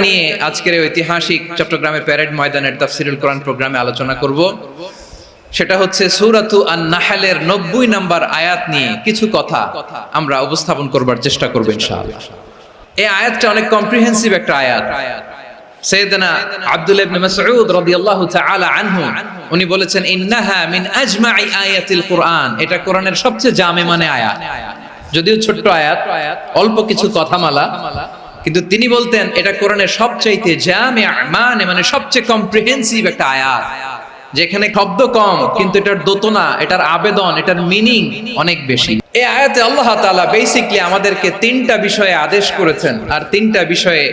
নিয়ে আজকের ঐতিহাসিক চট্টগ্রামের প্যারেড ময়দানের তাফসিরুল কোরআন প্রোগ্রামে আলোচনা করব। সেটা হচ্ছে সূরাতু আন-নাহলের 90 নম্বর আয়াত নিয়ে কিছু কথা আমরা উপস্থাপন করবার চেষ্টা করব ইনশাআল্লাহ। এই আয়াতটা অনেক কম্প্রিহেন্সিভ একটা আয়াত। সাইয়েদনা আব্দুল্লাহ ইবনে মাসউদ রাদিয়াল্লাহু তাআলা আনহু উনি বলেছেন, ইন্নাহা মিন আজমাই আয়াতিল কোরআন, এটা কোরআনের সবচেয়ে জামে মানে আয়াত। যদিও ছোট্ট আয়াত, অল্প কিছু কথামালা, কিন্তু তিনি বলতেন এটা কোরআনের সবচাইতে জামে মানে সবচেয়ে কম্প্রিহেন্সিভ একটা আয়াত, যেখানে শব্দ কম কিন্তু এটার দোতনা, এটার আবেদন, এটার মিনিং অনেক বেশি। এই আয়াতে আল্লাহ তাআলা বেসিক্যালি আমাদেরকে তিনটা বিষয়ে আদেশ করেছেন আর তিনটা বিষয়ে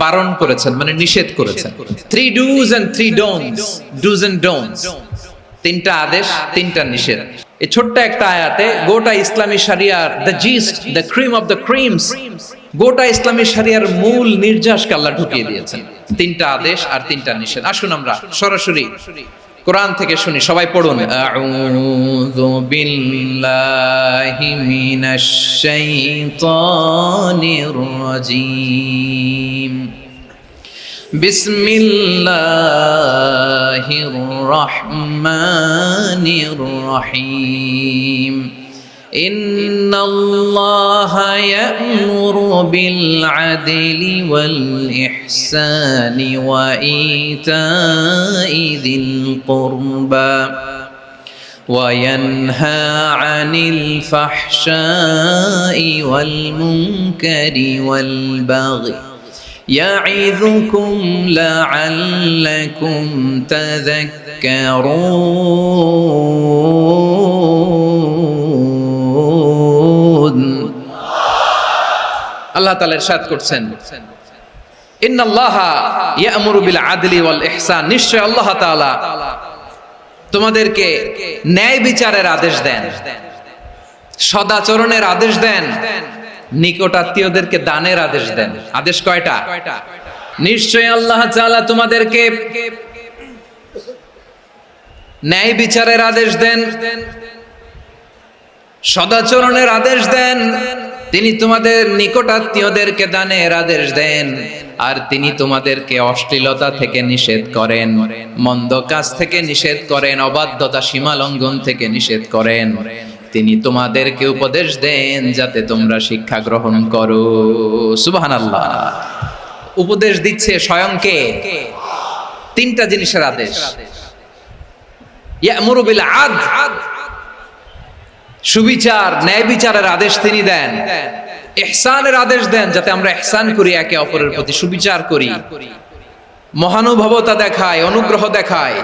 বারণ করেছেন, মানে নিষেধ করেছেন। 3 do's and 3 don'ts, do's and don'ts, তিনটা আদেশ, তিনটা নিষেধ। এই ছোট্ট একটা আয়াতে গোটা ইসলামী শরিয়ার the gist, the cream of the creams, গোটা ইসলামী শরিয়ার মূল নির্যাসকে আল্লাহ ঢুকিয়ে দিয়েছেন। তিনটা আদেশ আর তিনটা নিষেধ। আসুন আমরা সরাসরি কোরআন থেকে শুনি, সবাই পড়ুন। আউযু বিল্লাহি মিনাশ শাইতানির রাজীম। বিসমিল্লাহির রহমানির রহিম। ইন্নাল্লাহা ইয়া'মুরু বিল আদলি ওয়াল ইহসানি ওয়া ইতাই যিল কুরবা ওয়া ইয়ানহা আনিল ফাহশাই ওয়াল মুনকারি ওয়াল বাগই يعظكم لعلكم تذكرون। আল্লাহ তাআলা ইরশাদ করছেন, ইন্নাল্লাহা ইয়া'মুরু বিল আদলি ওয়াল ইহসান, নিশ্চয় আল্লাহ তাআলা তোমাদেরকে ন্যায় বিচারের আদেশ দেন, সদাচরণের আদেশ দেন, নিকট আত্মীয়দেরকে দানের আদেশ দেন। আদেশ কয়টা? নিশ্চয় আল্লাহ তাআলা তোমাদেরকে ন্যায় বিচারের আদেশ দেন, সদাচরণের আদেশ দেন, তিনি তোমাদের নিকট আত্মীয়দেরকে দানের আদেশ দেন, আর তিনি তোমাদেরকে অশ্লীলতা থেকে নিষেধ করেন, মন্দ কাজ থেকে নিষেধ করেন, অবাধ্যতা সীমা লঙ্ঘন থেকে নিষেধ করেন। তিনি তোমাদেরকে উপদেশ দেন যাতে তোমরা শিক্ষা গ্রহণ করো। সুবহানাল্লাহ। উপদেশ দিচ্ছে স্বয়ং কে? তিনটা জিনিসের আদেশ। ইয়া'মুরু বিল আদল, সুবিচার, ন্যায় বিচারের আদেশ তিনি দেন। ইহসানের আদেশ দেন, যাতে আমরা ইহসান করি, একে অপরের প্রতি সুবিচার করি, মহানুভবতা দেখায়, অনুগ্রহ দেখায়,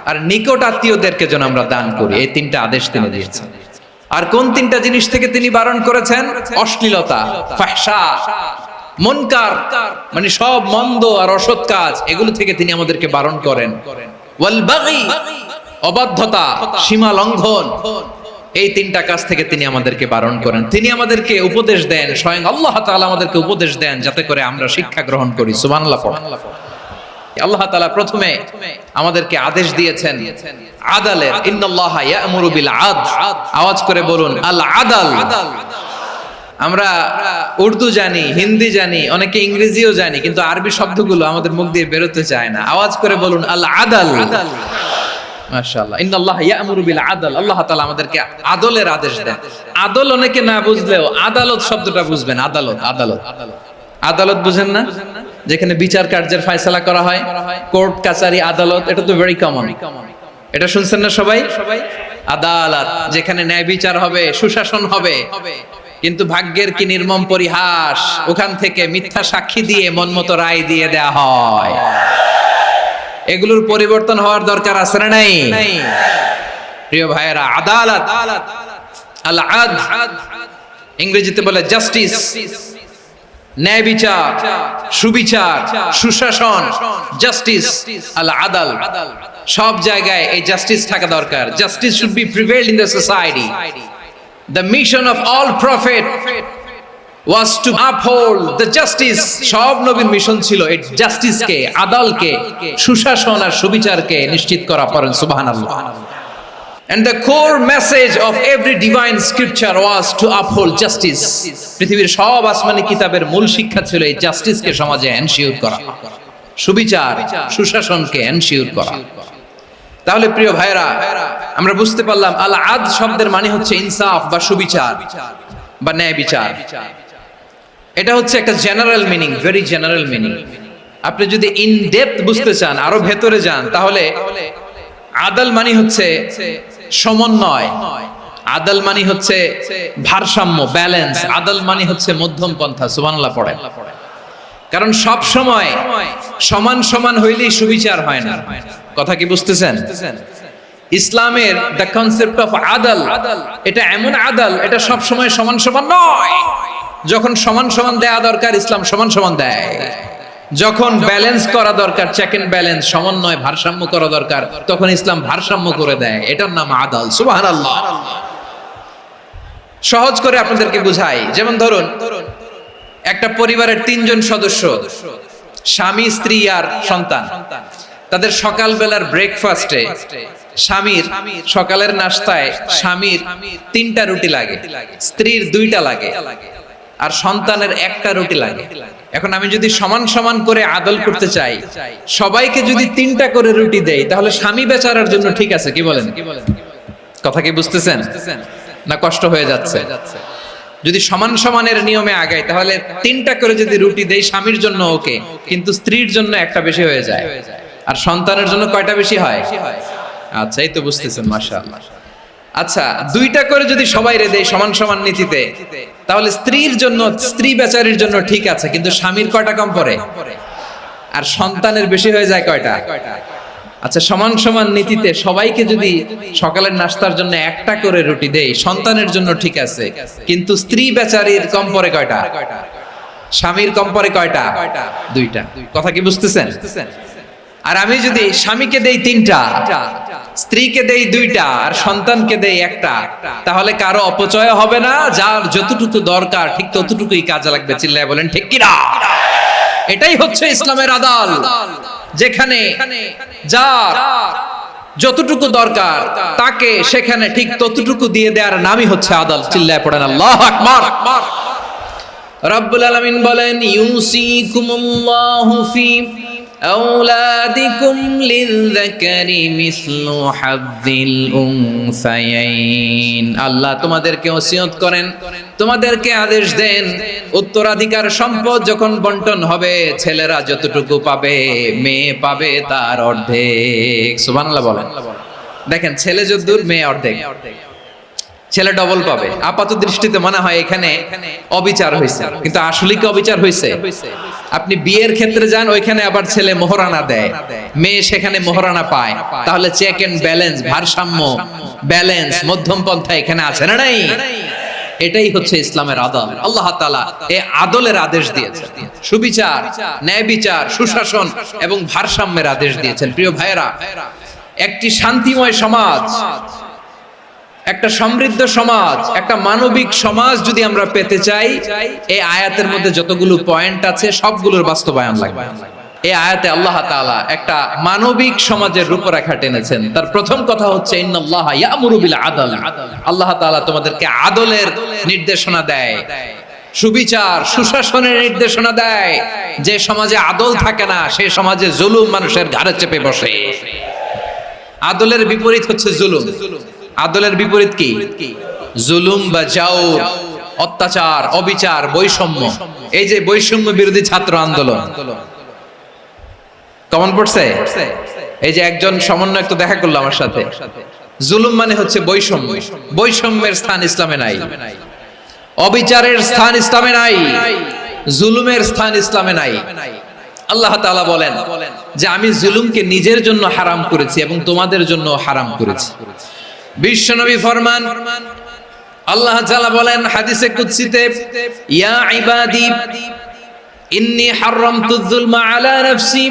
আর নিকট আত্মীয়দেরকে যেন আমরা দান করি। এই তিনটা আদেশ তিনি দিয়েছেন। আর কোন তিনটা জিনিস থেকে তিনি বারণ করেছেন? অশ্লীলতা, ফাহশা, মুনকার, মানে সব মন্দ আর অসৎ কাজ, এগুলো থেকে তিনি আমাদেরকে বারণ করেন। ওয়াল বাগি, অবাধ্যতা, সীমা লঙ্ঘন, এই তিনটা কাজ থেকে তিনি আমাদেরকে বারণ করেন। তিনি আমাদেরকে উপদেশ দেন, স্বয়ং আল্লাহ তাআলা আমাদেরকে উপদেশ দেন যাতে করে আমরা শিক্ষা গ্রহণ করি। সুবহানাল্লাহ। আল্লাহ তাআলা প্রথমে আমাদেরকে আদেশ দিয়েছেন আদালের। ইন্নাল্লাহা ইয়া'মুরু বিল আদল, আওয়াজ করে বলুন আল আদল। আমরা উর্দু জানি, হিন্দি জানি, অনেকে ইংরেজিও জানি, কিন্তু আরবি শব্দগুলো আমাদের মুখ দিয়ে বেরোতে চায় না। আওয়াজ করে বলুন আল আদল। মাশাআল্লাহ। ইন্নাল্লাহা ইয়া'মুরু বিল আদল, আল্লাহ তাআলা আমাদেরকে আদলের আদেশ দেন। আদল অনেকে না বুঝলেও আদালত শব্দটা বুঝবেন। আদালত, আদালত, আদালত বুঝেন না? যেখানে বিচার কার্যের ফয়সালা করা হয়, কোর্ট কাচারি, আদালত, এটা তো ভেরি কমন। এটা শুনছেন না সবাই? আদালত, যেখানে ন্যায় বিচার হবে, সুশাসন হবে। কিন্তু ভাগ্যের কি নির্মম পরিহাস, ওখান থেকে মিথ্যা সাক্ষী দিয়ে মনমতো রায় দিয়ে দেয়া হয়। এগুলোর পরিবর্তন হওয়ার দরকার আছে না নাই? প্রিয় ভাইয়েরা, আদালত, আল আদল, ইংরেজিতে বলে জাস্টিস, ন্যায় বিচার, সুবিচার, সুশাসন, জাস্টিস, আল আদল, সব জায়গায় এই জাস্টিস থাকা দরকার। Justice should be prevailed in the society. The mission of all prophet was to uphold the justice. সব নবীর মিশন ছিল এই জাস্টিসকে, আদালকে, সুশাসন আর সুবিচারকে নিশ্চিত করা। পড়েন সুবহানাল্লাহ। And the core message of every divine scripture was to uphold justice. পৃথিবীর সব আসমানি কিতাবের মূল শিক্ষা ছিল এই জাস্টিসকে সমাজে এনশিওর করা, সুবিচার সুশাসনকে এনশিওর করা। তাহলে প্রিয় ভাইরা, আমরা বুঝতে পারলাম আল আদ শব্দের মানে হচ্ছে ইনসাফ বা সুবিচার বা ন্যায় বিচার। এটা হচ্ছে একটা general meaning, very general meaning. আপনি যদি ইন ডেপথ বুঝতে চান, আরো ভেতরে যান, তাহলে আদাল মানে হচ্ছে সমন্বয়, আদাল মানে হচ্ছে ভারসাম্য, ব্যালেন্স। আদাল মানে হচ্ছে মধ্যম পন্থা। সুবহানাল্লাহ পড়েন। কারণ সব সময় সমান সমান হইলেই সুবিচার হয় না। কথা কি বুঝতেছেন? ইসলামের দ্য কনসেপ্ট অফ আদাল, এটা এমন আদাল, এটা সব সময় সমান সমান নয়। যখন সমান সমান দেয়া দরকার, ইসলাম সমান সমান দেয়। যখন ব্যালেন্স করা দরকার, চেক এন্ড ব্যালেন্স, সমন্বয়, ভারসাম্য করা দরকার, তখন ইসলাম ভারসাম্য করে দেয়। এটার নাম আদাল। সুবহানাল্লাহ। সহজ করে আপনাদেরকে বুঝাই, যেমন ধরুন একটা পরিবারের 3 জন সদস্য, স্বামী, স্ত্রী আর সন্তান। তাদের সকালবেলার ব্রেকফাস্টে স্বামীর সকালের নাস্তায় স্বামীর 3টা রুটি লাগে, স্ত্রীর 2টা লাগে, আর সন্তানের 1টা রুটি লাগে। এখন আমি যদি সমান সমান করে আদল করতে চাই, সবাইকে যদি 3টা করে রুটি দেই, তাহলে স্বামী বেচারার জন্য ঠিক আছে? কি বলেন? কথা কি বুঝতেছেন না কষ্ট হয়ে যাচ্ছে? যদি সমান সমানের নিয়মে আগাই, তাহলে 3টা করে যদি রুটি দেই স্বামীর জন্য ওকে, কিন্তু স্ত্রীর জন্য 1টা বেশি হয়ে যায়। আর সন্তানের জন্য কয়টা বেশি হয়? আচ্ছা, এই তো বুঝতেছেন, মাশাআল্লাহ। আচ্ছা, 2টা করে যদি সবাই রে দেই সমান সমান নীতিতে, তাহলে স্ত্রীর জন্য, স্ত্রী বেচারির জন্য ঠিক আছে, কিন্তু স্বামীর কয়টা কম পড়ে? আর সন্তানের বেশি হয়ে যায় কয়টা? আচ্ছা, সমান সমান নীতিতে সবাইকে যদি সকালের নাস্তার জন্য 1টা করে রুটি দেই, সন্তানের জন্য ঠিক আছে, কিন্তু স্ত্রী বেচারির কম পড়ে কয়টা? স্বামীর কম পড়ে কয়টা? 2টা। কথা কি বুঝতেছেন? আর আমি যদি স্বামীকে দেই 3টা, স্ত্রীকে দেই 2টা, আর সন্তানকে দেই 1টা, তাহলে কারো অপচয় হবে না। যার যতটুকু দরকার ঠিক ততটুকুই কাজে লাগবে। চিল্লায় বলেন ঠিক কি না? এটাই হচ্ছে ইসলামের আদাল, যেখানে যার যতটুকু দরকার তাকে সেখানে ঠিক ততটুকু দিয়ে দেওয়ার নামই হচ্ছে আদাল। চিল্লায় পড়েন আল্লাহু আকবার। রব্বুল আলামিন বলেন, ইউসিকুমুল্লাহু ফি আওলাদিকুম লিযযাকারি মিসলু হাযযিল উনসায়াইন। আল্লাহ তোমাদেরকে ওসিয়ত করেন, তোমাদেরকে আদেশ দেন, উত্তরাধিকার সম্পদ যখন বন্টন হবে, ছেলেরা যতটুকু পাবে, মেয়ে পাবে তার অর্ধেক। সুবহানাল্লাহ বলেন। দেখেন, ছেলে যতদূর, মেয়ে অর্ধেক। ছেলে ডবল পাবে। আপাত দৃষ্টিতে মনে হয় এখানে অবিচার হয়েছে, কিন্তু আসলে কি অবিচার হয়েছে? আপনি বিয়ের ক্ষেত্রে যান, ওইখানে আবার ছেলে মোহরানা দেয়, মেয়ে সেখানে মোহরানা পায়। তাহলে চেক এন্ড ব্যালেন্স, ভারসাম্য, ব্যালেন্স, মধ্যম পন্থা এখানে আছে না নাই? এটাই হচ্ছে ইসলামের আদল। আল্লাহ তাআলা এই আদলের আদেশ দিয়েছেন, সুবিচার, ন্যায় বিচার, সুশাসন এবং ভারসাম্যের আদেশ দিয়েছেন। প্রিয় ভাইয়েরা, একটি শান্তিময় সমাজ, একটা সমৃদ্ধ সমাজ, একটা মানবিক সমাজ যদি আমরা পেতে চাই, এই আয়াতের মধ্যে যতগুলো পয়েন্ট আছে সবগুলোর বাস্তবায়ন লাগবে। এই আয়াতে আল্লাহ তাআলা একটা মানবিক সমাজের রূপরেখা টেনেছেন। তার প্রথম কথা হচ্ছে ইন্নাল্লাহা ইয়ামুরু বিল আদল। আল্লাহ তাআলা তোমাদেরকে আদলের নির্দেশনা দেয়, সুবিচার, সুশাসনের নির্দেশনা দেয়। যে সমাজে আদল থাকে না, সেই সমাজে জুলুম মানুষের ঘাড়ে চেপে বসে। আদলের বিপরীত হচ্ছে জুলুম। আদলের বিপরীত কি? জুলুম বা জাওর, অত্যাচার, অবিচার, বৈষম্য। এই যে বৈষম্য বিরোধী ছাত্র আন্দোলন কমন পড়ছে? এই যে একজন সমন্বয়ক তো দেখা করলো আমার সাথে। জুলুম মানে হচ্ছে বৈষম্য। বৈষম্যের স্থান ইসলামে নাই, অবিচারের স্থান ইসলামে নাই, জুলুমের স্থান ইসলামে নাই। আল্লাহ তাআলা বলেন যে আমি জুলুমকে নিজের জন্য হারাম করেছি এবং তোমাদের জন্য হারাম করেছি। বিশ্বনবী ফরমান, আল্লাহ তাআলা বলেন হাদিসে কুদসিতে, ইয়া ইবাদি ইন্নী হারামতুয যুলমা আলা নাফসি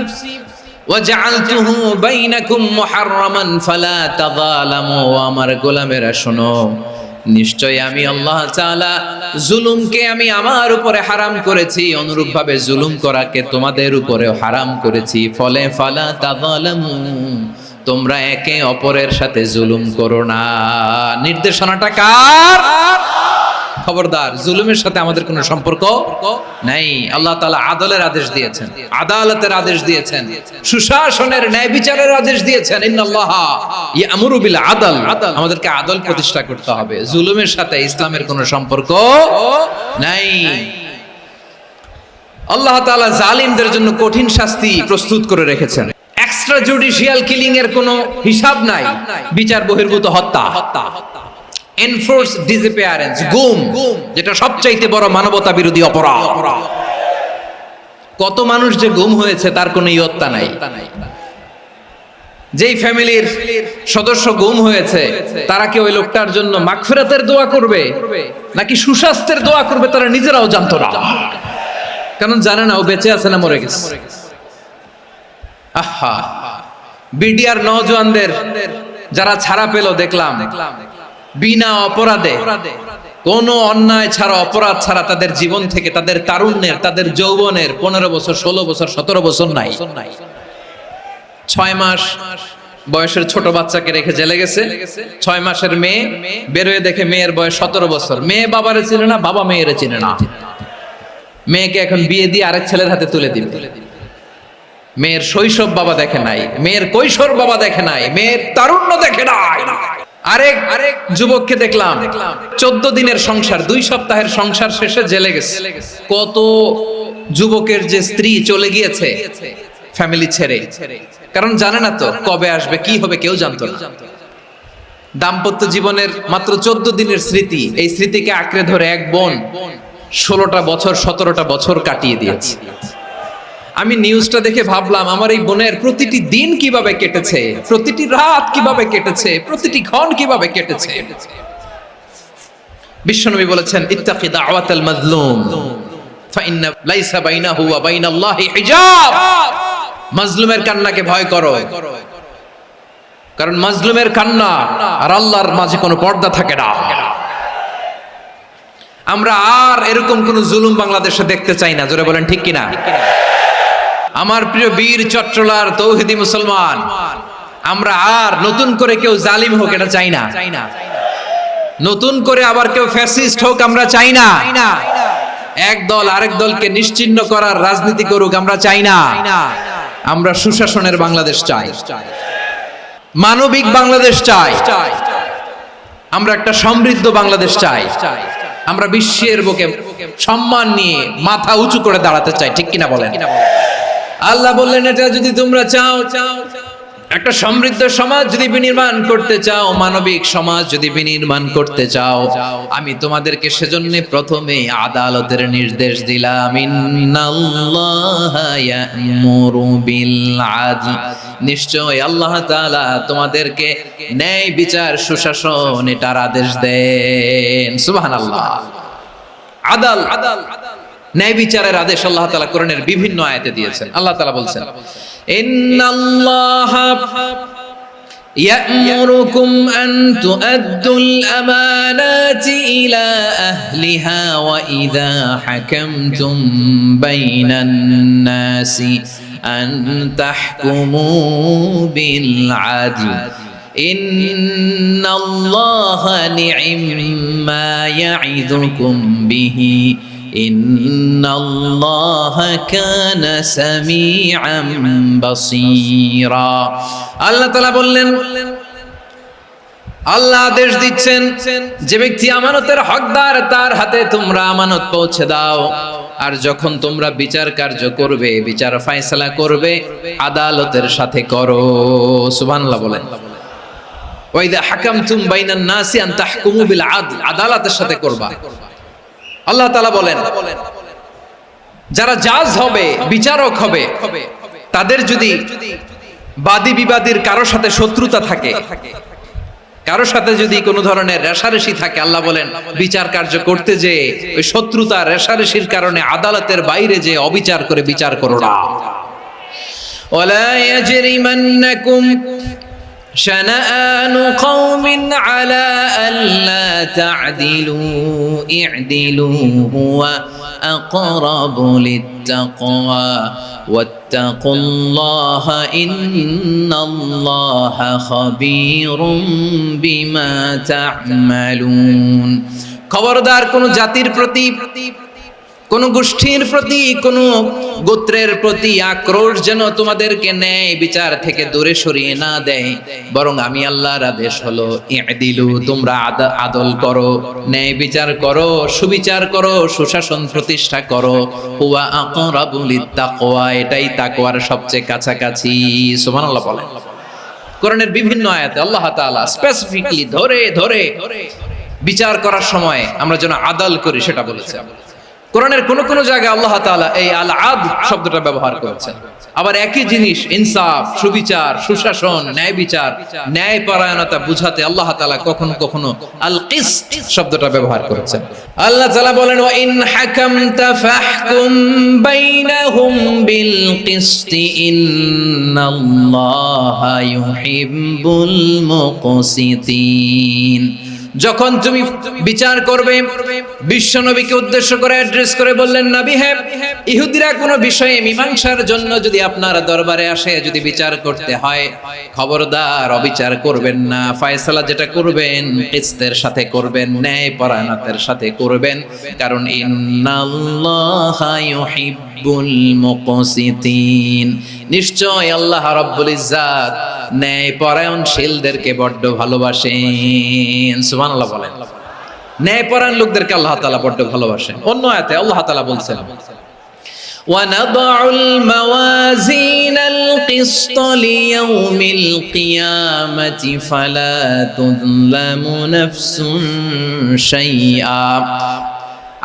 ওয়া জাআলতুহু বাইনাকুম মুহাররামান ফালা তাযালামু। আমার গোলামেরা শোনো, নিশ্চয় আমি আল্লাহ তাআলা জুলুমকে আমি আমার উপরে হারাম করেছি, অনুরূপভাবে জুলুম করাকে তোমাদের উপরেও হারাম করেছি। ফলে ফালা তাযালামু, তোমরা একে অপরের সাথে জুলুম করো না। নির্দেশনাটা কার? খবরদার, জুলুমের সাথে আমাদের কোনো সম্পর্ক নাই। আল্লাহ তাআলা আদলের আদেশ দিয়েছেন, আদালতের আদেশ দিয়েছেন, সুশাসনের, ন্যায় বিচারের আদেশ দিয়েছেন। ইন্নাল্লাহা ইয়ামুরু বিল আদল, আমাদেরকে আদল প্রতিষ্ঠা করতে হবে। জুলুমের সাথে ইসলামের কোনো সম্পর্ক নাই। আল্লাহ তাআলা জালিমদের জন্য কঠিন শাস্তি প্রস্তুত করে রেখেছেন। এক্সট্রা জুডিশিয়াল কিলিং এর কোনো হিসাব নাই। বিচার বহির্ভূত হত্যা, এনফোর্স ডিসঅ্যাপিয়ারেন্স, গুম, যেটা সবচাইতে বড় মানবতা বিরোধী অপরাধ। কত মানুষ যে গুম হয়েছে তার কোনো ইয়ত্তা নাই। যেই ফ্যামিলির সদস্য গুম হয়েছে তারা কি ওই লোকটার জন্য মাগফিরাতের দোয়া করবে নাকি সুস্বাস্থ্যের দোয়া করবে তারা নিজেরাও জানতো না, কারণ জানে না ও বেঁচে আছে না মরে গেছে। আহা, বিডিআর নওজওয়ানদের যারা ছাড়া পেল দেখলাম, বিনা অপরাধে, কোনো অন্যায় ছাড়া, অপরাধ ছাড়া তাদের জীবন থেকে, তাদের তারুণ্যের, তাদের যৌবনের 15 বছর, 16 বছর, 17 বছর নাই, 6 মাস বয়সের ছোট বাচ্চাকে রেখে জেলে গেছে। 6 মাসের মেয়ে বের হয়ে দেখে মেয়ের বয়স 17 বছর। মেয়ে বাবারে চিনে না, বাবা মেয়েরে চিনে না। মেয়েকে এখন বিয়ে দিয়ে আরেক ছেলের হাতে তুলে দিবে। মেয়ের শৈশব বাবা দেখে নাই, মেয়ের কৈশোর বাবা দেখে নাই, মেয়ের তারুণ্য দেখে নাই। আরেক যুবককে দেখলাম 14 দিনের সংসার, 2 সপ্তাহের সংসার শেষে জেলে গেছে। কত যুবকের যে স্ত্রী চলে গিয়েছে ফ্যামিলি ছেড়ে, কারণ জানে না তো কবে আসবে, কি হবে, কেউ জানতো না। দাম্পত্য জীবনের মাত্র 14 দিনের স্মৃতি, এই স্মৃতিকে আঁকড়ে ধরে এক বোন 16টা বছর, 17টা বছর কাটিয়ে দিয়েছে। আমি নিউজটা দেখে ভাবলাম, আমার এই বোনের প্রতিটি দিন কিভাবে কেটেছে, প্রতিটি রাত কিভাবে কেটেছে, প্রতিটি ক্ষণ কিভাবে কেটেছে। বিশ্বনবী বলেছেন, ইত্তাকি দাওয়াতাল মাজলুম ফাইন্না লাইসা বাইনাহু ওয়া বাইনাল্লাহি হিজাব। মাজলুমের কান্নাকে ভয় করো, কারণ মাজলুমের কান্না আর আল্লাহর মাঝে কোনো পর্দা থাকে না। আমরা আর এরকম কোন জুলুম বাংলাদেশে দেখতে চাই না। জোরে বলেন ঠিক কিনা? আমার প্রিয় বীর চট্টলার তৌহিদি মুসলমান, আমরা আর নতুন করে কেউ জালিম হোক এটা চাই না। নতুন করে আবার কেউ ফ্যাসিস্ট হোক আমরা চাই না। এক দল আরেক দলকে নিশ্চিহ্ন করার রাজনীতি করুক আমরা চাই না। আমরা সুশাসনের বাংলাদেশ চাই, মানবিক বাংলাদেশ চাই, আমরা একটা সমৃদ্ধ বাংলাদেশ চাই। আমরা বিশ্বের বুকে সম্মান নিয়ে মাথা উঁচু করে দাঁড়াতে চাই, ঠিক কিনা বলেন? আল্লাহ বললেন, এটা যদি তোমরা চাও, একটা সমৃদ্ধ সমাজ যদি বিনির্মাণ করতে চাও, মানবিক সমাজ যদি বিনির্মাণ করতে চাও, আমি তোমাদেরকে সেজন্য প্রথমে আদালতের নির্দেশ দিলাম। ইন্নাল্লাহা ইয়া'মুরু বিল আদল, নিশ্চয় আল্লাহ তাআলা তোমাদেরকে ন্যায় বিচার, সুশাসন এটার আদেশ দেন। সুবহানাল্লাহ। আদাল, ন্যায় বিচারের আদেশ আল্লাহ তাআলা কোরআনের বিভিন্ন আয়াতে দিয়েছেন। আল্লাহ তাআলা বলছেন, ইন্নাল্লাহা ইয়া'মুরুকুম আন তুআদ্দুল আমানাতি ইলা আহলিহা ওয়া ইযা হাকামতুম বাইনান নাসি আন তাহকুমু বিল আদল ইন্নাল্লাহা নি'ম্মা ইয়া'iযুকুম বিহি ইন্নাল্লাহা কানা সামিআম বাসীরা। আল্লাহ তাআলা বললেন, আল্লাহ আদেশ দিচ্ছেন, যে ব্যক্তি আমানতের হকদার তার হাতে তোমরা আমানত পৌঁছে দাও। আর যখন তোমরা বিচার কার্য করবে, বিচার ফয়সালা করবে, আদালতের সাথে করো। সুবহানাল্লাহ বলেন। ওয়া ইযা হাকামতুম বাইনান নাসি আন তাহকুমু বিল আদল, আদালতের সাথে করবা। আল্লাহ তাআলা বলেন, যারা জাজ হবে, বিচারক হবে, তাদের যদি বাদী বিবাদীর কারো সাথে শত্রুতা থাকে, কারো সাথে যদি কোনো ধরনের রেষারেষি থাকে, আল্লাহ বলেন বিচার কার্য করতে যে ওই শত্রুতা রেষারেষির কারণে আদালতের বাইরে যে অবিচার করে বিচার করো না। ওয়ালা ইয়াজরিমান্নাকুম شنآن قوم على ألا تعدلوا اعدلوا هو أقرب للتقوى ওয়াত্তাকুল্লাহা ইন্নাল্লাহা খাবীরুম বিমা তা'মালুন। খবরদার কোন জাতির প্রতি, কোন গোষ্ঠীর প্রতি, কোন গোত্রের প্রতি আক্রোশ যেন তোমাদেরকে ন্যায় বিচার থেকে দূরে সরিয়ে না দেয়, বরং আমি আল্লাহর আদেশ হলো ই'দিলু, তোমরা আদল করো, ন্যায় বিচার করো, সুবিচার করো, সুশাসন প্রতিষ্ঠা করো। হুয়া আকরাবু লিত্তাকওয়া, এটাই তাকওয়ার সবচেয়ে কাছাকাছি। সুবহানাল্লাহ বলেন। কোরআনের বিভিন্ন আয়াতে আল্লাহ তাআলা স্পেসিফিকলি ধরে ধরে বিচার করার সময় আমরা যেন আদল করি সেটা বলেছেন। কোরআনের কোন কোন জায়গায় আল্লাহ তাআলা এই আল আদল শব্দটা ব্যবহার করেছেন। আবার একই জিনিস ইনসাফ, সুবিচার, সুশাসন, ন্যায় বিচার, ন্যায় পরায়ণতা বুঝাতে আল্লাহ তাআলা কখনো কখনো আল কিসত শব্দটা ব্যবহার করেছেন। আল্লাহ তাআলা বলেন ওয়া ইন হাকামতা ফাহকুম বাইনাহুম বিল কিসতি ইন্নাল্লাহা ইউহিব্বুল মুকসিতিন। যখন তুমি বিচার করবে, বিশ্বনবীকে উদ্দেশ্য করে অ্যাড্রেস করে বললেন, নবী হে, ইহুদিরা কোনো বিষয়ে মীমাংসার জন্য যদি আপনার দরবারে আসে, যদি বিচার করতে হয়, খবরদার অবিচার করবেন না। ফয়সালা যেটা করবেন কিসতের সাথে করবেন, ন্যায় পরায়ণতার সাথে করবেন, কারণ ইন্নাল্লাহা ইউহিব্বুল মুকসিতিন, নিশ্চয় আল্লাহ রাব্বুল ইজ্জাত ন্যায় পরায়ণশীলদেরকে বড্ড ভালোবাসেন। সুবহানাল্লাহ বলেন। ন্যায় পরায়ণ লোকদেরকে আল্লাহ তাআলা বড্ড ভালোবাসেন। অন্য আয়াতে আল্লাহ তাআলা বলছেন وَنَضَعُ الْمَوَازِينَ الْقِسْطَ لِيَوْمِ الْقِيَامَةِ فَلَا تُظْلَمُ نَفْسٌ شَيْئًا।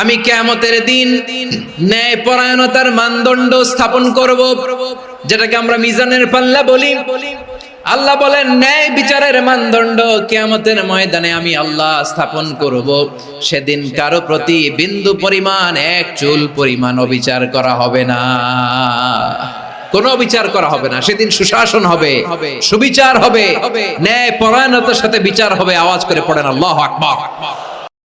আমি কিয়ামতের দিন ন্যায় পরায়ণতার মানদণ্ড স্থাপন করব, যেটাকে আমরা মিজানের পাল্লা বলি। আল্লাহ বলেন ন্যায় বিচারের মানদণ্ড কিয়ামতের ময়দানে আমি আল্লাহ স্থাপন করব। সেদিন কারো প্রতি বিন্দু পরিমাণ, এক চুল পরিমাণ অবিচার করা হবে না, কোনো অবিচার করা হবে না। সেদিন সুশাসন হবে, সুবিচার হবে, ন্যায় পরায়ণতার সাথে বিচার হবে। আওয়াজ করে পড়েন আল্লাহু আকবার।